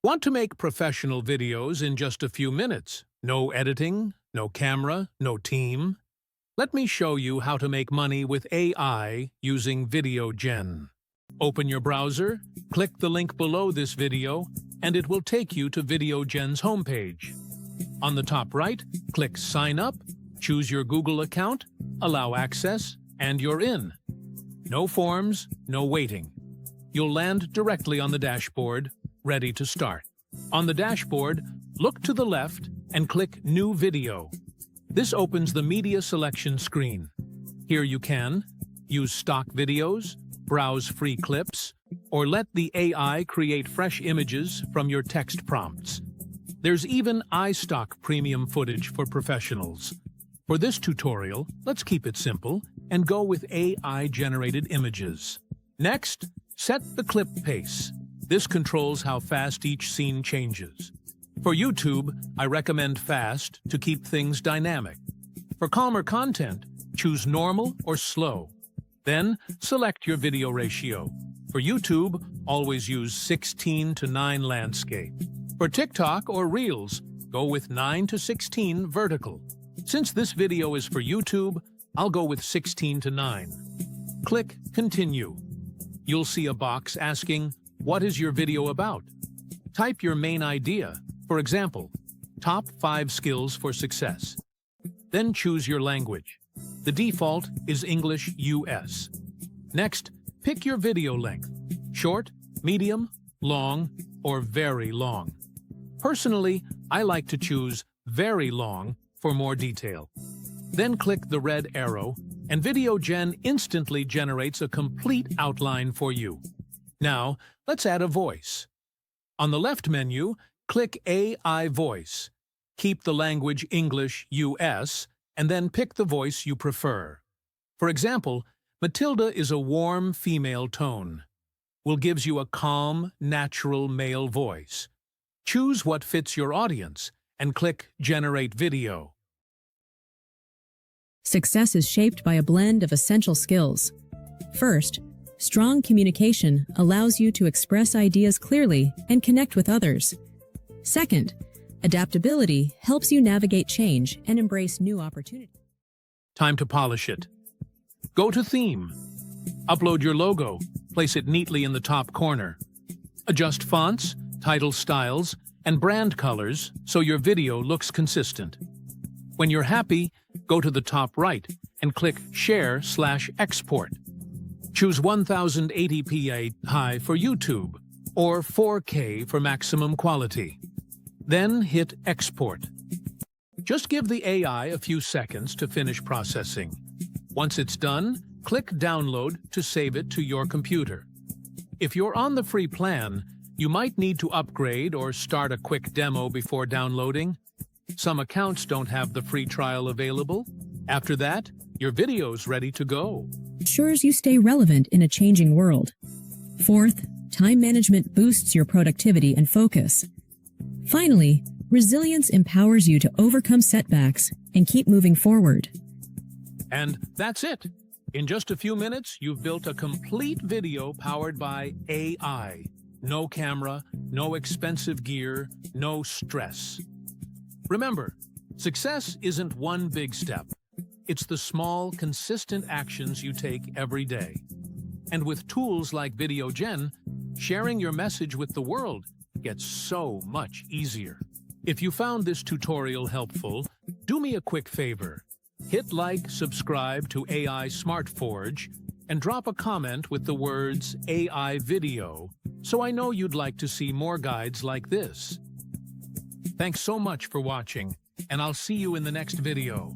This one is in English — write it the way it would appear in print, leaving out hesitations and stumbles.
Want to make professional videos in just a few minutes? No editing, no camera, no team? Let me show you how to make money with AI using VideoGen. Open your browser, click the link below this video, and it will take you to VideoGen's homepage. On the top right, click Sign Up, choose your Google account, allow access, and you're in. No forms, no waiting. You'll land directly on the dashboard, ready to start. On the dashboard, look to the left and click New Video. This opens the media selection screen. Here you can use stock videos, browse free clips, or let the AI create fresh images from your text prompts. There's even iStock premium footage for professionals. For this tutorial, let's keep it simple and go with AI-generated images. Next, set the clip pace. This controls how fast each scene changes. For YouTube, I recommend fast to keep things dynamic. For calmer content, choose normal or slow. Then, select your video ratio. For YouTube, always use 16:9 landscape. For TikTok or Reels, go with 9:16 vertical. Since this video is for YouTube, I'll go with 16:9. Click Continue. You'll see a box asking, "What is your video about?" Type your main idea, for example, top 5 skills for success. Then choose your language. The default is English US. Next, pick your video length, short, medium, long, or very long. Personally, I like to choose very long for more detail. Then click the red arrow, and VideoGen instantly generates a complete outline for you. Now, let's add a voice. On the left menu, click AI Voice. Keep the language English US, and then pick the voice you prefer. For example, Matilda is a warm female tone. Will gives you a calm, natural male voice. Choose what fits your audience, and click Generate Video. Success is shaped by a blend of essential skills. First, strong communication allows you to express ideas clearly and connect with others. Second, adaptability helps you navigate change and embrace new opportunities. Time to polish it. Go to Theme. Upload your logo. Place it neatly in the top corner. Adjust fonts, title styles, and brand colors so your video looks consistent. When you're happy, go to the top right and click Share/Export. Choose 1080p high for YouTube or 4K for maximum quality. Then hit Export. Just give the AI a few seconds to finish processing. Once it's done, click Download to save it to your computer. If you're on the free plan, you might need to upgrade or start a quick demo before downloading. Some accounts don't have the free trial available. After that, your video's ready to go. Ensures you stay relevant in a changing world. Fourth, time management boosts your productivity and focus. Finally, resilience empowers you to overcome setbacks and keep moving forward. And that's it. In just a few minutes, you've built a complete video powered by AI. No camera, no expensive gear, no stress. Remember, success isn't one big step. It's the small, consistent actions you take every day. And with tools like VideoGen, sharing your message with the world gets so much easier. If you found this tutorial helpful, do me a quick favor. Hit like, subscribe to AI SmartForge, and drop a comment with the words AI video so I know you'd like to see more guides like this. Thanks so much for watching, and I'll see you in the next video.